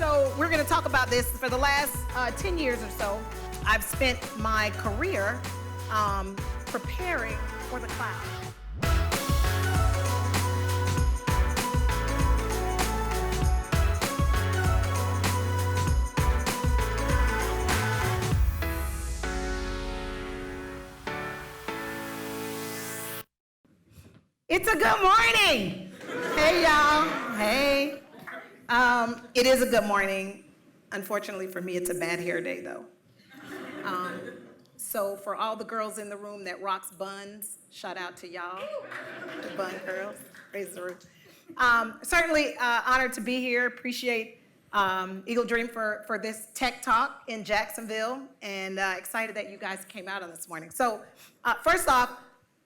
So we're going to talk about this. For the last 10 years or so, I've spent my career preparing for the cloud. It's a good morning. Hey, y'all. Hey. It is a good morning. Unfortunately for me, it's a bad hair day, though. So for all the girls in the room that rocks buns, shout out to y'all, the bun girls. Praise the Lord. Certainly honored to be here. Appreciate Eagle Dream for this Tech Talk in Jacksonville, and excited that you guys came out on this morning. So first off,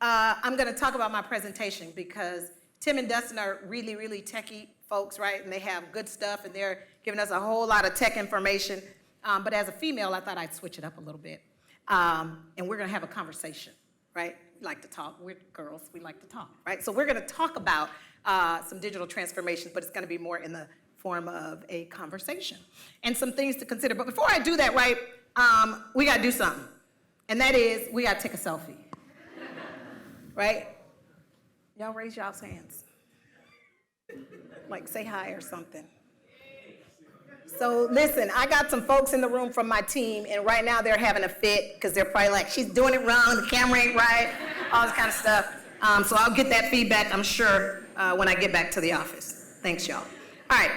I'm going to talk about my presentation because Tim and Dustin are really, really techie folks, right? And they have good stuff, and they're giving us a whole lot of tech information. But as a female, I thought I'd switch it up a little bit. And we're going to have a conversation, right? We like to talk. We're girls. We like to talk, right? So we're going to talk about some digital transformations, but it's going to be more in the form of a conversation and some things to consider. But before I do that, right, we got to do something. And that is, we got to take a selfie. Right? Y'all raise y'all's hands. Like say hi or something. So listen, I got some folks in the room from my team, and right now they're having a fit because they're probably like, she's doing it wrong, the camera ain't right, all this kind of stuff. So I'll get that feedback, I'm sure, when I get back to the office. Thanks, y'all. All right.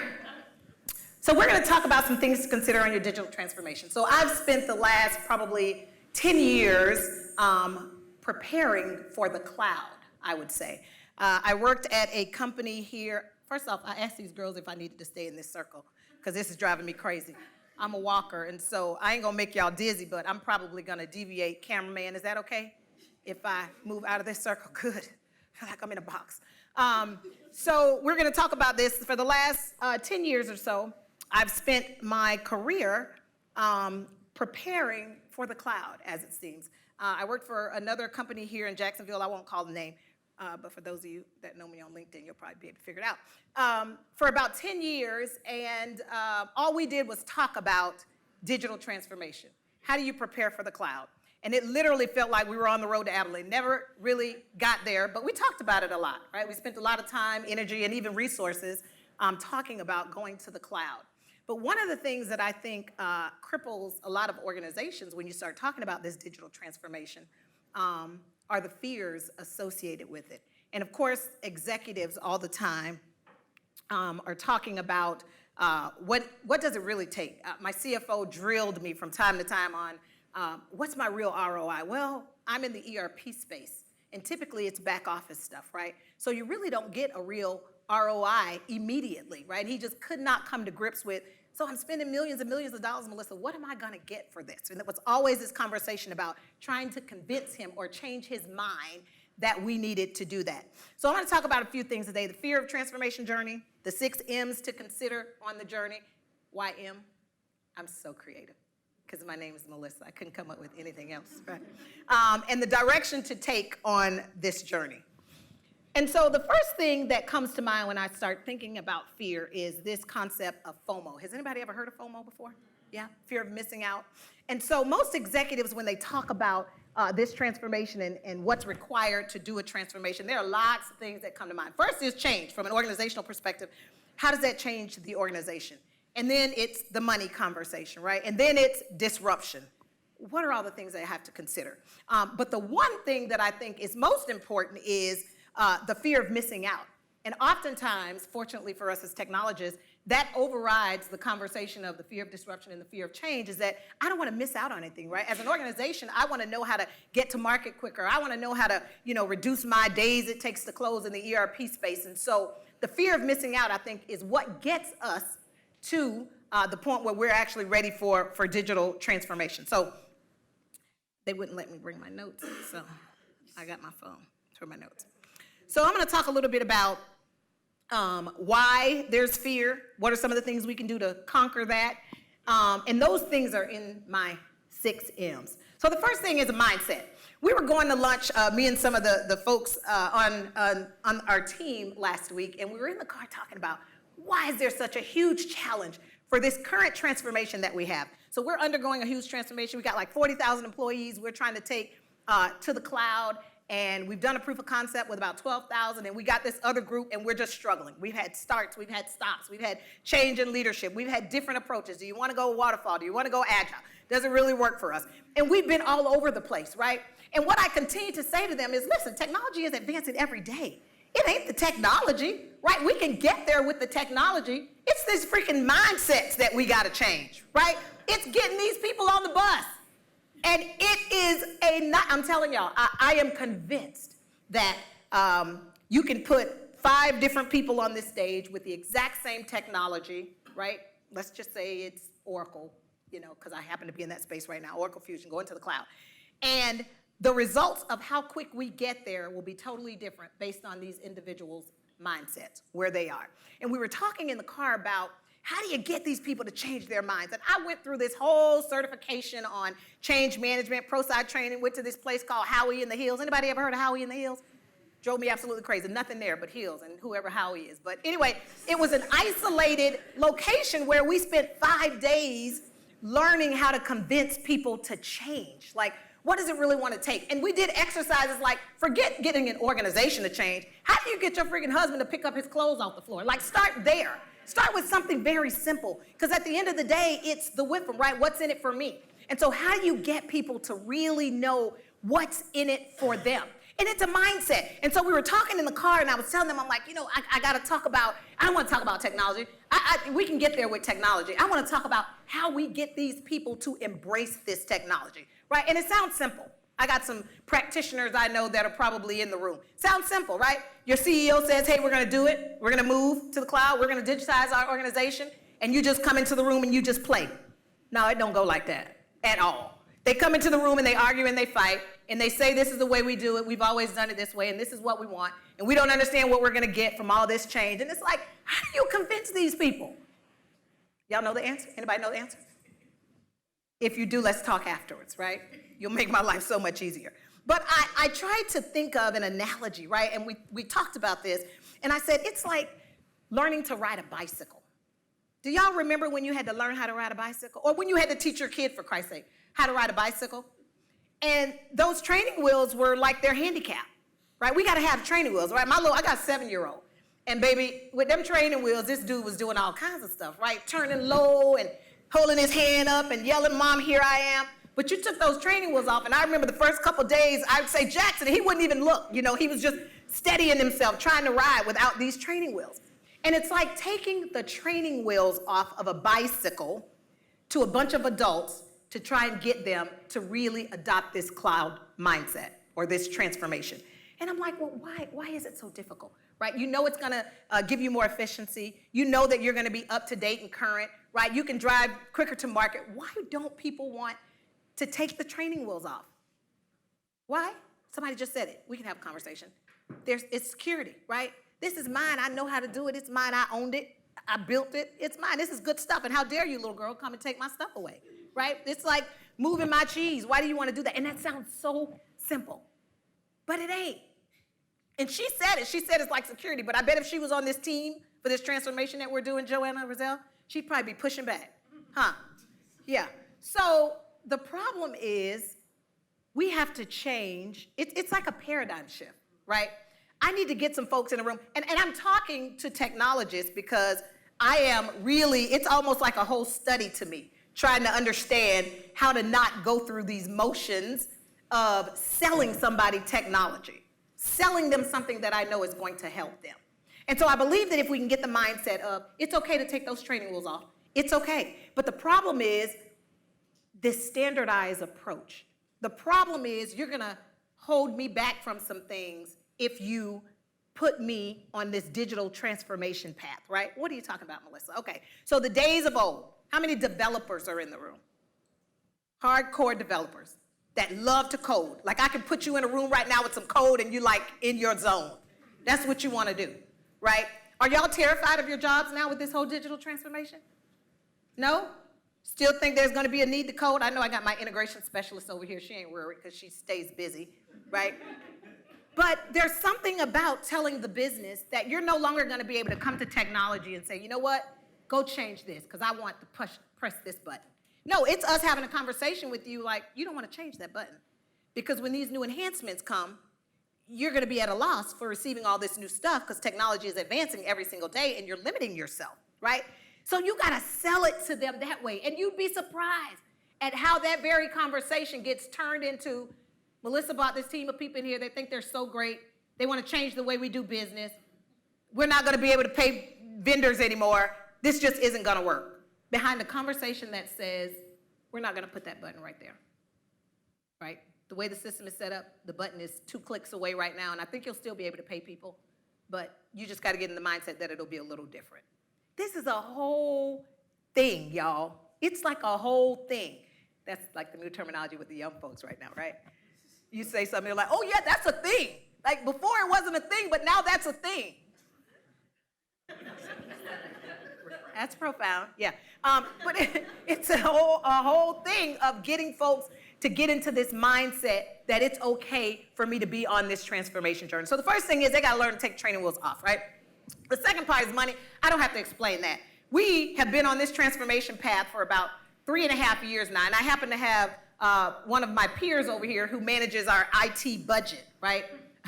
So we're going to talk about some things to consider on your digital transformation. So I've spent the last probably 10 years preparing for the cloud, I would say. I worked at a company here. First off, I asked these girls if I needed to stay in this circle because this is driving me crazy. I'm a walker, and so I ain't gonna make y'all dizzy, but I'm probably gonna deviate. Cameraman, is that okay? If I move out of this circle, good. I feel like I'm in a box. So we're gonna talk about this. For the last 10 years or so, I've spent my career preparing for the cloud, as it seems. I worked for another company here in Jacksonville. I won't call the name, but for those of you that know me on LinkedIn, you'll probably be able to figure it out. For about 10 years, and all we did was talk about digital transformation. How do you prepare for the cloud? And it literally felt like we were on the road to Adelaide. Never really got there, but we talked about it a lot, right? We spent a lot of time, energy, and even resources talking about going to the cloud. But one of the things that I think cripples a lot of organizations when you start talking about this digital transformation are the fears associated with it. And of course, executives all the time are talking about what does it really take? My CFO drilled me from time to time on what's my real ROI? Well, I'm in the ERP space, and typically it's back office stuff, right? So you really don't get a real ROI immediately, right? He just could not come to grips with, so I'm spending millions and millions of dollars, Melissa, what am I gonna get for this? And it was always this conversation about trying to convince him or change his mind that we needed to do that. So I wanna talk about a few things today. The fear of transformation journey, the 6 M's to consider on the journey. Why M? I'm so creative because my name is Melissa. I couldn't come up with anything else, right? And the direction to take on this journey. And so the first thing that comes to mind when I start thinking about fear is this concept of FOMO. Has anybody ever heard of FOMO before? Yeah, fear of missing out. And so most executives, when they talk about this transformation and what's required to do a transformation, there are lots of things that come to mind. First is change from an organizational perspective. How does that change the organization? And then it's the money conversation, right? And then it's disruption. What are all the things that I have to consider? But the one thing that I think is most important is the fear of missing out. And oftentimes, fortunately for us as technologists, that overrides the conversation of the fear of disruption and the fear of change, is that I don't want to miss out on anything, right? As an organization, I want to know how to get to market quicker. I want to know how to, reduce my days it takes to close in the ERP space. And so the fear of missing out, I think, is what gets us to the point where we're actually ready for digital transformation. So they wouldn't let me bring my notes, so I got my phone for my notes. So I'm going to talk a little bit about why there's fear, what are some of the things we can do to conquer that, and those things are in my 6 M's. So the first thing is a mindset. We were going to lunch, me and some of the folks on our team last week, and we were in the car talking about why is there such a huge challenge for this current transformation that we have. So we're undergoing a huge transformation. We got like 40,000 employees we're trying to take to the cloud, and we've done a proof of concept with about 12,000, and we got this other group, and we're just struggling. We've had starts, we've had stops, we've had change in leadership, we've had different approaches. Do you want to go waterfall? Do you want to go agile? Doesn't really work for us. And we've been all over the place, right? And what I continue to say to them is, listen, technology is advancing every day. It ain't the technology, right? We can get there with the technology. It's this freaking mindsets that we got to change, right? It's getting these people on the bus. And it is I'm telling y'all, I am convinced that you can put 5 different people on this stage with the exact same technology, right? Let's just say it's Oracle, because I happen to be in that space right now, Oracle Fusion, going to the cloud. And the results of how quick we get there will be totally different based on these individuals' mindsets, where they are. And we were talking in the car about how do you get these people to change their minds? And I went through this whole certification on change management, pro-side training, went to this place called Howie in the Hills. Anybody ever heard of Howie in the Hills? Drove me absolutely crazy. Nothing there but hills and whoever Howie is. But anyway, it was an isolated location where we spent 5 days learning how to convince people to change. Like, what does it really want to take? And we did exercises like, forget getting an organization to change. How do you get your freaking husband to pick up his clothes off the floor? Like, start there. Start with something very simple, because at the end of the day, it's the with them, right? What's in it for me? And so how do you get people to really know what's in it for them? And it's a mindset. And so we were talking in the car, and I was telling them, I'm like, I got to talk about, I don't want to talk about technology. We can get there with technology. I want to talk about how we get these people to embrace this technology, right? And it sounds simple. I got some practitioners I know that are probably in the room. Sounds simple, right? Your CEO says, hey, we're going to do it. We're going to move to the cloud. We're going to digitize our organization. And you just come into the room and you just play. No, it don't go like that at all. They come into the room and they argue and they fight. And they say, this is the way we do it. We've always done it this way. And this is what we want. And we don't understand what we're going to get from all this change. And it's like, how do you convince these people? Y'all know the answer? Anybody know the answer? If you do, let's talk afterwards, right? You'll make my life so much easier. But I tried to think of an analogy, right? And we talked about this. And I said, it's like learning to ride a bicycle. Do y'all remember when you had to learn how to ride a bicycle? Or when you had to teach your kid, for Christ's sake, how to ride a bicycle? And those training wheels were like their handicap, right? We got to have training wheels, right? I got a 7-year-old. And baby, with them training wheels, this dude was doing all kinds of stuff, right? Turning low and holding his hand up and yelling, Mom, here I am. But you took those training wheels off, and I remember the first couple days, I would say, Jackson, he wouldn't even look. He was just steadying himself, trying to ride without these training wheels. And it's like taking the training wheels off of a bicycle to a bunch of adults to try and get them to really adopt this cloud mindset or this transformation. And I'm like, well, why is it so difficult, right? It's going to give you more efficiency. That you're going to be up to date and current, right? You can drive quicker to market. Why don't people want to take the training wheels off? Why? Somebody just said it. We can have a conversation. It's security, right? This is mine. I know how to do it. It's mine. I owned it. I built it. It's mine. This is good stuff. And how dare you, little girl, come and take my stuff away, right? It's like moving my cheese. Why do you want to do that? And that sounds so simple, but it ain't. And she said it. She said it's like security. But I bet if she was on this team for this transformation that we're doing, Joanna Roselle, she'd probably be pushing back. Huh? Yeah. So the problem is we have to change. It's like a paradigm shift, right? I need to get some folks in the room. And I'm talking to technologists because I am really, it's almost like a whole study to me, trying to understand how to not go through these motions of selling somebody technology, selling them something that I know is going to help them. And so I believe that if we can get the mindset of, it's okay to take those training wheels off, it's okay. But the problem is this standardized approach. The problem is you're going to hold me back from some things if you put me on this digital transformation path, right? What are you talking about, Melissa? Okay, so the days of old. How many developers are in the room? Hardcore developers that love to code. Like I can put you in a room right now with some code and you like in your zone. That's what you want to do, right? Are y'all terrified of your jobs now with this whole digital transformation? No? Still think there's going to be a need to code? I know I got my integration specialist over here. She ain't worried because she stays busy, right? But there's something about telling the business that you're no longer going to be able to come to technology and say, you know what? go change this because I want to press this button. No, it's us having a conversation with you like, you don't want to change that button. Because when these new enhancements come, you're going to be at a loss for receiving all this new stuff because technology is advancing every single day and you're limiting yourself, right? So you got to sell it to them that way. And you'd be surprised at how that very conversation gets turned into, Melissa brought this team of people in here. They think they're so great. They want to change the way we do business. We're not going to be able to pay vendors anymore. This just isn't going to work. Behind the conversation that says, we're not going to put that button right there, right? The way the system is set up, the button is 2 clicks away right now, and I think you'll still be able to pay people, but you just got to get in the mindset that it'll be a little different. This is a whole thing, y'all. It's like a whole thing. That's like the new terminology with the young folks right now, right? You say something, they're like, oh yeah, that's a thing. Like before it wasn't a thing, but now that's a thing. That's profound, yeah. But it's a whole thing of getting folks to get into this mindset that it's okay for me to be on this transformation journey. So the first thing is they got to learn to take training wheels off, right? The second part is money. I don't have to explain that. We have been on this transformation path for about 3.5 years now, and I happen to have one of my peers over here who manages our IT budget, right?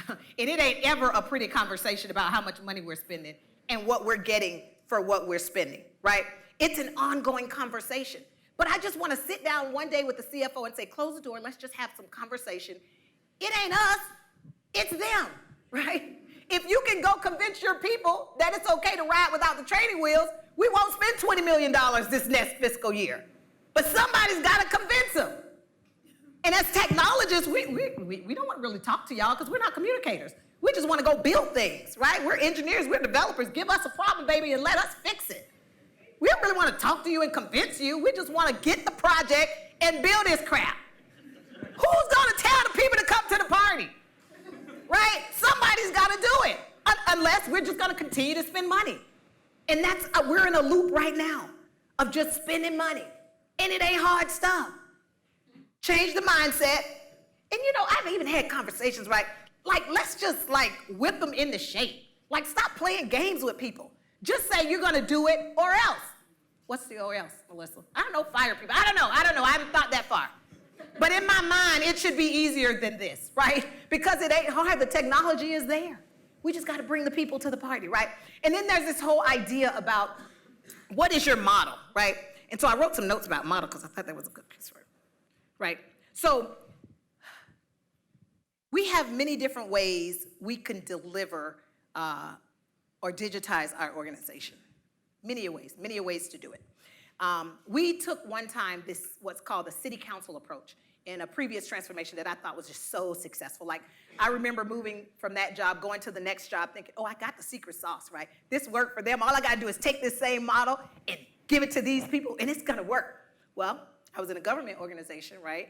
And it ain't ever a pretty conversation about how much money we're spending and what we're getting for what we're spending, right? It's an ongoing conversation. But I just want to sit down one day with the CFO and say, close the door, let's just have some conversation. It ain't us, it's them, right? If you can go convince your people that it's okay to ride without the training wheels, we won't spend $20 million this next fiscal year. But somebody's got to convince them. And as technologists, we don't want to really talk to y'all because we're not communicators. We just want to go build things, right? We're engineers, we're developers. Give us a problem, baby, and let us fix it. We don't really want to talk to you and convince you. We just want to get the project and build this crap. Who's going to tell the people to come to the party? Right? Somebody's got to do it. Unless we're just going to continue to spend money. And we're in a loop right now of just spending money. And it ain't hard stuff. Change the mindset. And I've even had conversations, right? Like, let's just whip them into shape. Like, stop playing games with people. Just say you're going to do it or else. What's the or else, Melissa? I don't know, fire people. I don't know. I haven't thought that far. But in my mind, it should be easier than this, right? Because it ain't hard. The technology is there. We just got to bring the people to the party, right? And then there's this whole idea about what is your model, right? And so I wrote some notes about model because I thought that was a good piece for it, right? So we have many different ways we can deliver or digitize our organization. Many ways to do it. We took one time what's called the city council approach in a previous transformation that I thought was just so successful. Like, I remember moving from that job, going to the next job, thinking, oh, I got the secret sauce, right? This worked for them. All I got to do is take this same model and give it to these people, and it's going to work. Well, I was in a government organization, right,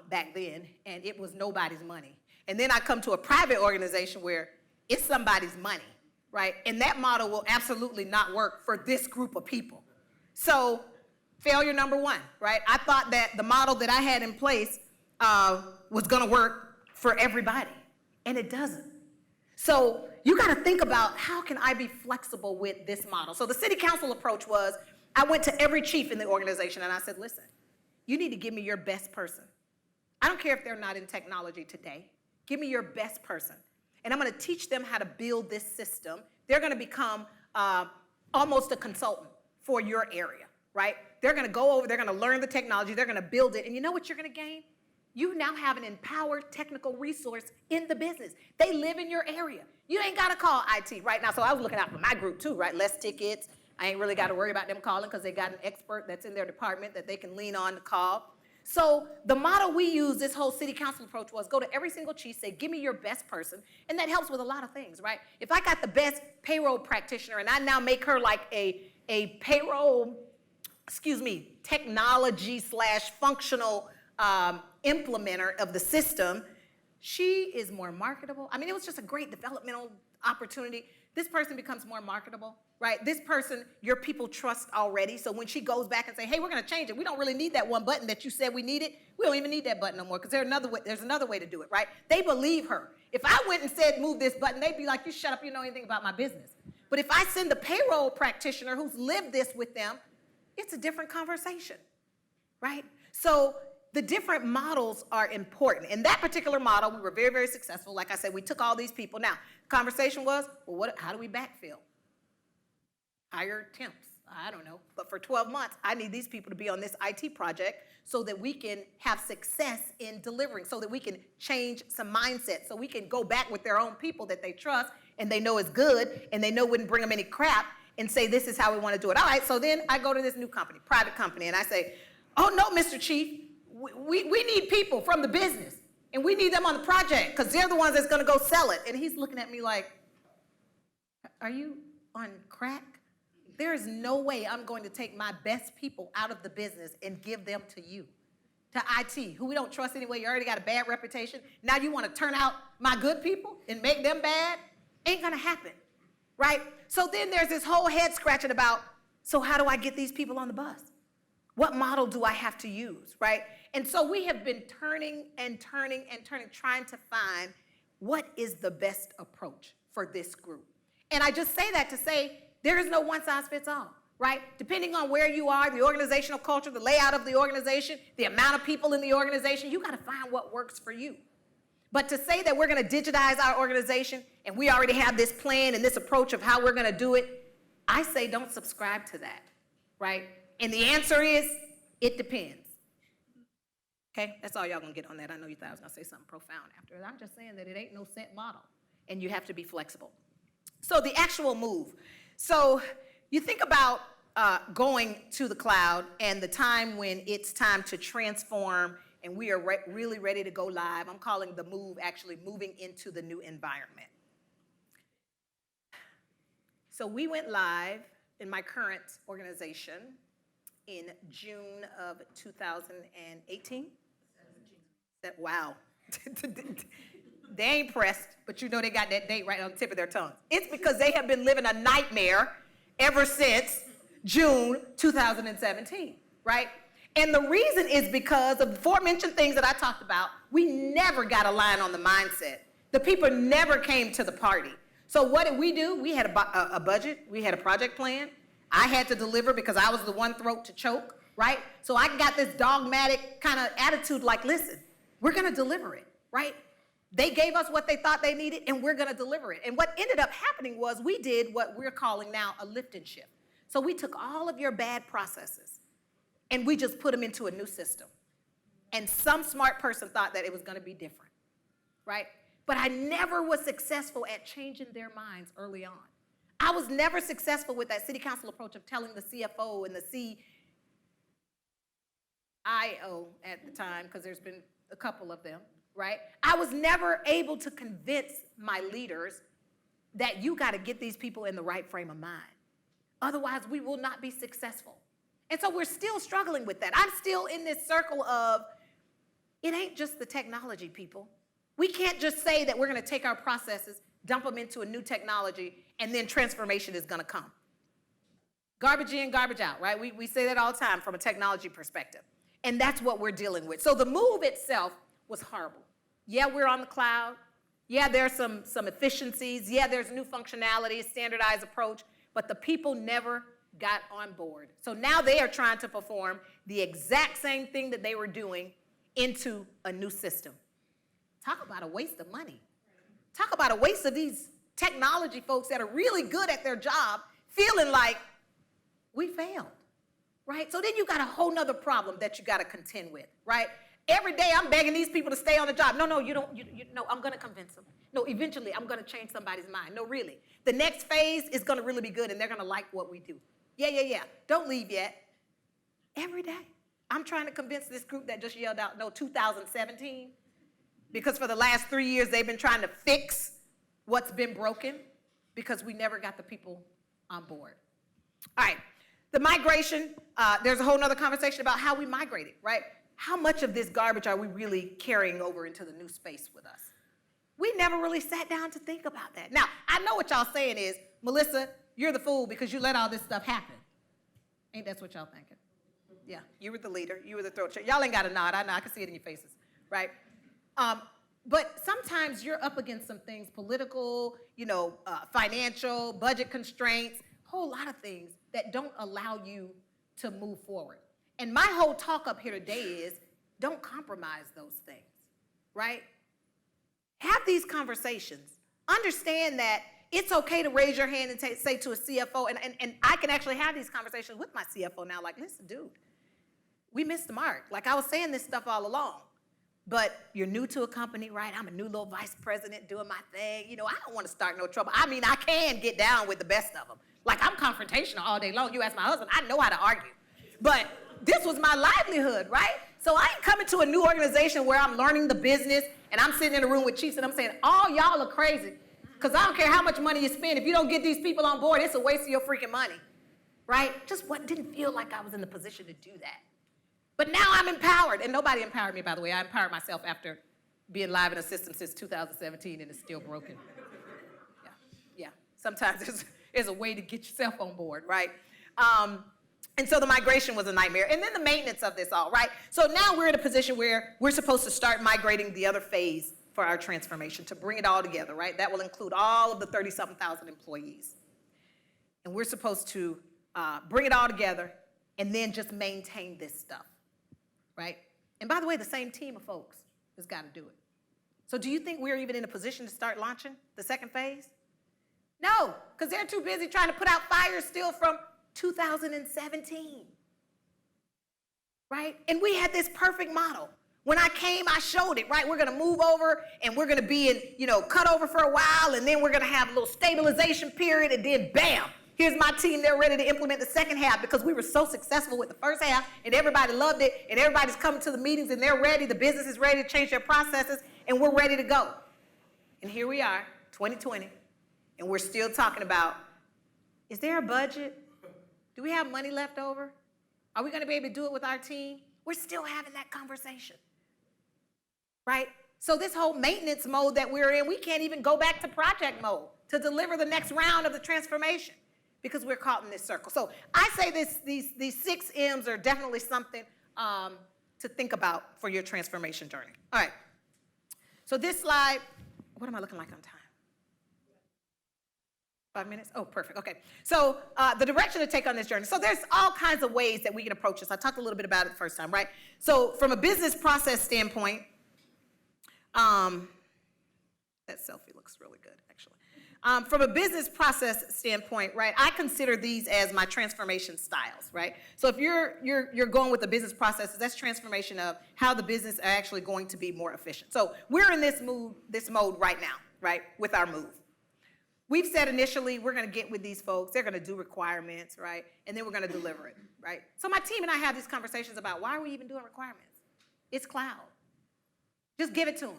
back then, and it was nobody's money. And then I come to a private organization where it's somebody's money, right? And that model will absolutely not work for this group of people. So failure number one, right? I thought that the model that I had in place was going to work for everybody, and it doesn't. So you got to think about, how can I be flexible with this model? So the city council approach was, I went to every chief in the organization and I said, listen, you need to give me your best person. I don't care if they're not in technology today. Give me your best person. And I'm going to teach them how to build this system. They're going to become almost a consultant for your area, right? They're going to go over, they're going to learn the technology, they're going to build it, and you know what you're going to gain? You now have an empowered technical resource in the business. They live in your area. You ain't got to call IT right now. So I was looking out for my group too, right? Less tickets. I ain't really got to worry about them calling because they got an expert that's in their department that they can lean on to call. So the model we use, this whole city council approach, was go to every single chief, say, give me your best person, and that helps with a lot of things, right? If I got the best payroll practitioner and I now make her like a payroll, technology/functional implementer of the system, she is more marketable. I mean, it was just a great developmental opportunity. This person becomes more marketable, right? This person, your people trust already. So when she goes back and say, hey, we're going to change it. We don't really need that one button that you said we needed. We don't even need that button no more because there's another way to do it, right? They believe her. If I went and said, move this button, they'd be like, you shut up, you know anything about my business. But if I send the payroll practitioner who's lived this with them, it's a different conversation, right? So the different models are important. In that particular model, we were very, very successful. Like I said, we took all these people. Now, the conversation was, well, how do we backfill? Hire temps. I don't know. But for 12 months, I need these people to be on this IT project so that we can have success in delivering, so that we can change some mindset, so we can go back with their own people that they trust and they know is good and they know wouldn't bring them any crap and say, this is how we want to do it. All right, so then I go to this new company, private company, and I say, oh, no, Mr. Chief, we need people from the business, and we need them on the project because they're the ones that's going to go sell it. And he's looking at me like, are you on crack? There is no way I'm going to take my best people out of the business and give them to you, to IT, who we don't trust anyway. You already got a bad reputation. Now you want to turn out my good people and make them bad? Ain't going to happen, right? So then there's this whole head scratching about, so how do I get these people on the bus? What model do I have to use, right? And so we have been turning and turning and turning, trying to find what is the best approach for this group. And I just say that to say, there is no one size fits all, right? Depending on where you are, the organizational culture, the layout of the organization, the amount of people in the organization, you got to find what works for you. But to say that we're going to digitize our organization and we already have this plan and this approach of how we're going to do it, I say don't subscribe to that, right? And the answer is, it depends. Okay, that's all y'all going to get on that. I know you thought I was going to say something profound after it. I'm just saying that it ain't no set model, and you have to be flexible. So the actual move. So you think about going to the cloud and the time when it's time to transform and we are really ready to go live. I'm calling the move actually moving into the new environment. So we went live in my current organization in June of 2018. Wow. They ain't pressed, but you know they got that date right on the tip of their tongues. It's because they have been living a nightmare ever since June 2017, right? And the reason is because of the aforementioned things that I talked about. We never got a line on the mindset. The people never came to the party. So what did we do? We had a budget. We had a project plan. I had to deliver because I was the one throat to choke, right? So I got this dogmatic kind of attitude like, listen, we're going to deliver it, right? They gave us what they thought they needed, and we're going to deliver it. And what ended up happening was we did what we're calling now a lift and shift. So we took all of your bad processes, and we just put them into a new system. And some smart person thought that it was going to be different, right? But I never was successful at changing their minds early on. I was never successful with that city council approach of telling the CFO and the CIO at the time, because there's been a couple of them, right? I was never able to convince my leaders that you got to get these people in the right frame of mind. Otherwise, we will not be successful. And so we're still struggling with that. I'm still in this circle of, it ain't just the technology, people. We can't just say that we're going to take our processes, dump them into a new technology, and then transformation is going to come. Garbage in, garbage out, right? We say that all the time from a technology perspective. And that's what we're dealing with. So the move itself was horrible. Yeah, we're on the cloud. Yeah, there's some efficiencies. Yeah, there's new functionality, standardized approach, but the people never got on board. So now they are trying to perform the exact same thing that they were doing into a new system. Talk about a waste of money. Talk about a waste of these technology folks that are really good at their job feeling like we failed, right? So then you got a whole nother problem that you got to contend with, right? Every day I'm begging these people to stay on the job. No, you don't. No, I'm going to convince them. No, eventually I'm going to change somebody's mind. No, really. The next phase is going to really be good and they're going to like what we do. Yeah. Don't leave yet. Every day. I'm trying to convince this group that just yelled out, no, 2017, because for the last 3 years they've been trying to fix what's been broken because we never got the people on board. All right, the migration, there's a whole nother conversation about how we migrated, right? How much of this garbage are we really carrying over into the new space with us? We never really sat down to think about that. Now, I know what y'all saying is, Melissa, you're the fool because you let all this stuff happen. Ain't that what y'all thinking? Yeah, you were the leader. You were the throat. Y'all ain't got a nod. I know. I can see it in your faces, right? But sometimes you're up against some things, political, financial, budget constraints, a whole lot of things that don't allow you to move forward. And my whole talk up here today is don't compromise those things, right? Have these conversations. Understand that it's okay to raise your hand and say to a CFO, and I can actually have these conversations with my CFO now, like, listen, dude, we missed the mark. Like, I was saying this stuff all along. But you're new to a company, right? I'm a new little vice president doing my thing. I don't want to start no trouble. I mean, I can get down with the best of them. Like, I'm confrontational all day long. You ask my husband, I know how to argue. But this was my livelihood, right? So I ain't coming to a new organization where I'm learning the business and I'm sitting in a room with chiefs and I'm saying, all y'all are crazy. Because I don't care how much money you spend. If you don't get these people on board, it's a waste of your freaking money, right? Just didn't feel like I was in the position to do that. But now I'm empowered, and nobody empowered me, by the way. I empowered myself after being live in a system since 2017, and it's still broken. Yeah. Sometimes there's a way to get yourself on board, right? And so the migration was a nightmare. And then the maintenance of this all, right? So now we're in a position where we're supposed to start migrating the other phase for our transformation to bring it all together, right? That will include all of the 30-something thousand employees. And we're supposed to bring it all together and then just maintain this stuff. Right? And by the way, the same team of folks has got to do it. So do you think we're even in a position to start launching the second phase? No, because they're too busy trying to put out fires still from 2017. Right? And we had this perfect model. When I came, I showed it, right? We're going to move over and we're going to be in, cut over for a while, and then we're going to have a little stabilization period, and then bam, here's my team, they're ready to implement the second half because we were so successful with the first half and everybody loved it and everybody's coming to the meetings and they're ready, the business is ready to change their processes and we're ready to go. And here we are, 2020, and we're still talking about, is there a budget? Do we have money left over? Are we gonna be able to do it with our team? We're still having that conversation, right? So this whole maintenance mode that we're in, we can't even go back to project mode to deliver the next round of the transformation, because we're caught in this circle. So I say these 6 M's are definitely something to think about for your transformation journey. All right. So this slide, what am I looking like on time? 5 minutes? Oh, perfect. Okay. So the direction to take on this journey. So there's all kinds of ways that we can approach this. I talked a little bit about it the first time, right? So from a business process standpoint, that selfie looks really good, actually. From a business process standpoint, right, I consider these as my transformation styles, right? So if you're going with the business processes, that's transformation of how the business are actually going to be more efficient. So we're in this mode right now, right, with our move. We've said initially we're going to get with these folks, they're going to do requirements, right, and then we're going to deliver it, right? So my team and I have these conversations about why are we even doing requirements? It's cloud. Just give it to them.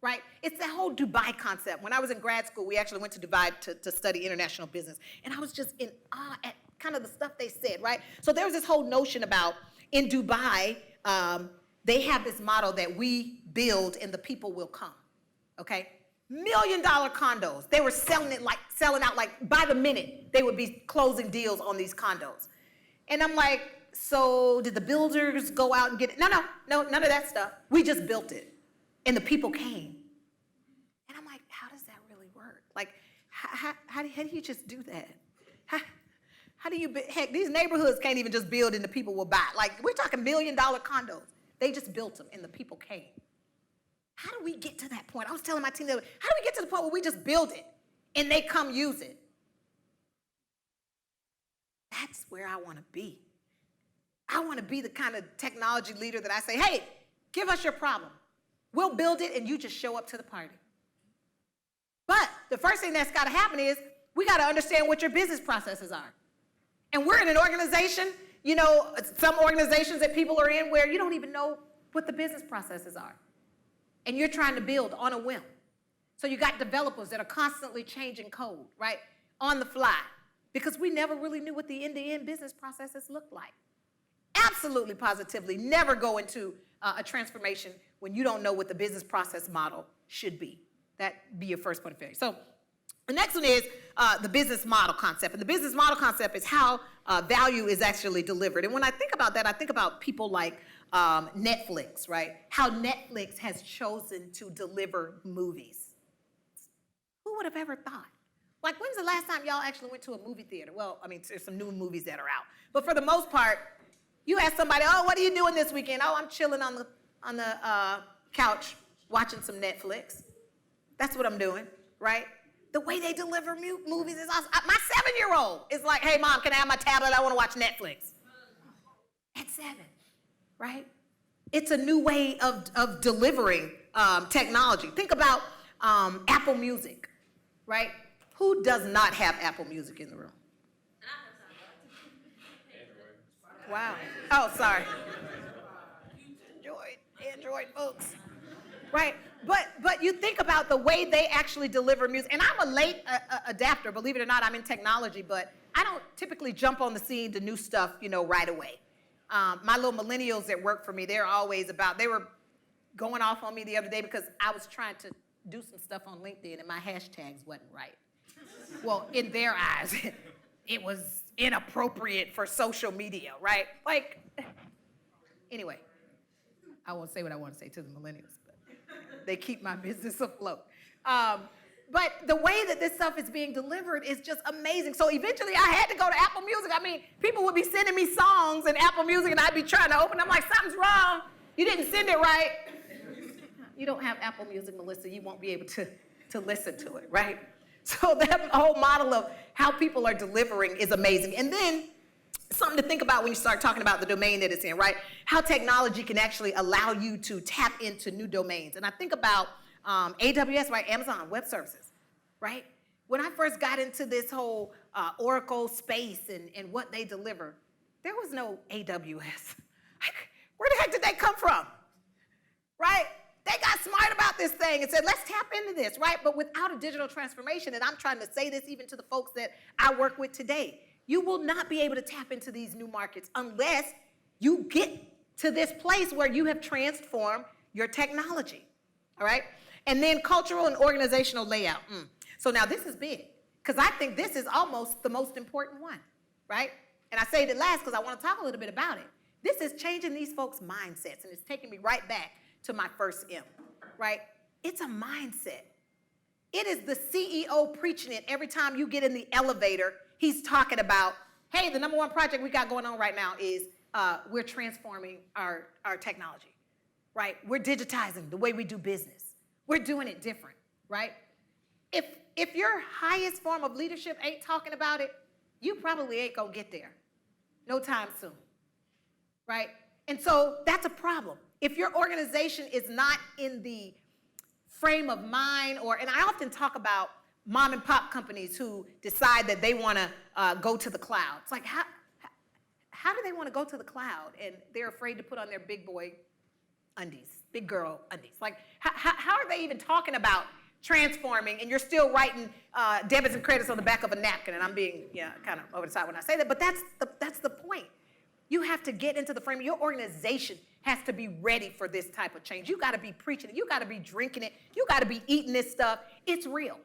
Right? It's that whole Dubai concept. When I was in grad school, we actually went to Dubai to study international business. And I was just in awe at kind of the stuff they said, right? So there was this whole notion about, in Dubai, they have this model that we build and the people will come, okay? $1 million condos. They were selling out like by the minute. They would be closing deals on these condos. And I'm like, so did the builders go out and get it? No, none of that stuff. We just built it. And the people came. And I'm like, how does that really work? Like, how do you just do that? How do you, heck, these neighborhoods can't even just build and the people will buy. Like, we're talking $1 million condos. They just built them and the people came. How do we get to that point? I was telling my team, how do we get to the point where we just build it and they come use it? That's where I want to be. I want to be the kind of technology leader that I say, hey, give us your problem. We'll build it and you just show up to the party. But the first thing that's got to happen is we got to understand what your business processes are. And we're in an organization, some organizations that people are in where you don't even know what the business processes are. And you're trying to build on a whim. So you got developers that are constantly changing code, right, on the fly, because we never really knew what the end-to-end business processes looked like. Absolutely, positively, never go into a transformation when you don't know what the business process model should be. That be your first point of failure. So the next one is the business model concept. And the business model concept is how value is actually delivered. And when I think about that, I think about people like Netflix, right? How Netflix has chosen to deliver movies. Who would have ever thought? Like, when's the last time y'all actually went to a movie theater? Well, I mean, there's some new movies that are out. But for the most part, you ask somebody, oh, what are you doing this weekend? Oh, I'm chilling on the couch watching some Netflix. That's what I'm doing, right? The way they deliver movies is awesome. My 7-year-old is like, hey, Mom, can I have my tablet? I want to watch Netflix. At 7, right? It's a new way of delivering technology. Think about Apple Music, right? Who does not have Apple Music in the room? Wow. Oh, sorry. Android folks. Right? But you think about the way they actually deliver music. And I'm a late adapter, believe it or not, I'm in technology, but I don't typically jump on the scene to new stuff, right away. My little millennials that work for me, they were going off on me the other day because I was trying to do some stuff on LinkedIn and my hashtags wasn't right. Well, in their eyes, it was inappropriate for social media, right? Like, anyway, I won't say what I want to say to the millennials, but they keep my business afloat. But the way that this stuff is being delivered is just amazing. So eventually I had to go to Apple Music. I mean, people would be sending me songs in Apple Music and I'd be trying to open them like, something's wrong. You didn't send it right. You don't have Apple Music, Melissa. You won't be able to listen to it, right? So that whole model of how people are delivering is amazing. And then something to think about when you start talking about the domain that it's in, right? How technology can actually allow you to tap into new domains. And I think about AWS, right? Amazon Web Services, right? When I first got into this whole Oracle space and what they deliver, there was no AWS. Where the heck did they come from, right? They got smart about this thing and said, let's tap into this, right? But without a digital transformation, and I'm trying to say this even to the folks that I work with today, you will not be able to tap into these new markets unless you get to this place where you have transformed your technology, all right? And then cultural and organizational layout. So now this is big, because I think this is almost the most important one, right? And I say it last because I want to talk a little bit about it. This is changing these folks' mindsets, and it's taking me right back to my first M, right? It's a mindset. It is the CEO preaching it every time you get in the elevator. He's talking about, hey, the number one project we got going on right now is we're transforming our technology, right? We're digitizing the way we do business. We're doing it different, right? If your highest form of leadership ain't talking about it, you probably ain't gonna get there no time soon, right? And so that's a problem. If your organization is not in the frame of mind, and I often talk about mom and pop companies who decide that they want to go to the cloud. It's like, how do they want to go to the cloud? And they're afraid to put on their big boy undies, big girl undies. Like, how are they even talking about transforming, and you're still writing debits and credits on the back of a napkin? And I'm being kind of over the side when I say that, but that's the point. You have to get into the frame. Your organization has to be ready for this type of change. You got to be preaching it. You got to be drinking it. You got to be eating this stuff. It's real.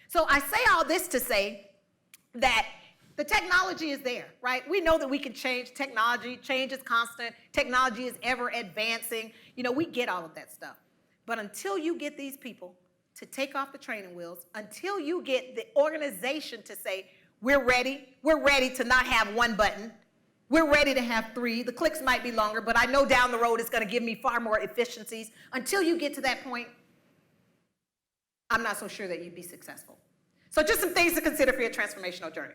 So I say all this to say that the technology is there, right? We know that we can change technology. Change is constant. Technology is ever advancing. We get all of that stuff. But until you get these people to take off the training wheels, until you get the organization to say, we're ready to not have one button, we're ready to have 3. The clicks might be longer, but I know down the road it's going to give me far more efficiencies. Until you get to that point, I'm not so sure that you'd be successful. So just some things to consider for your transformational journey.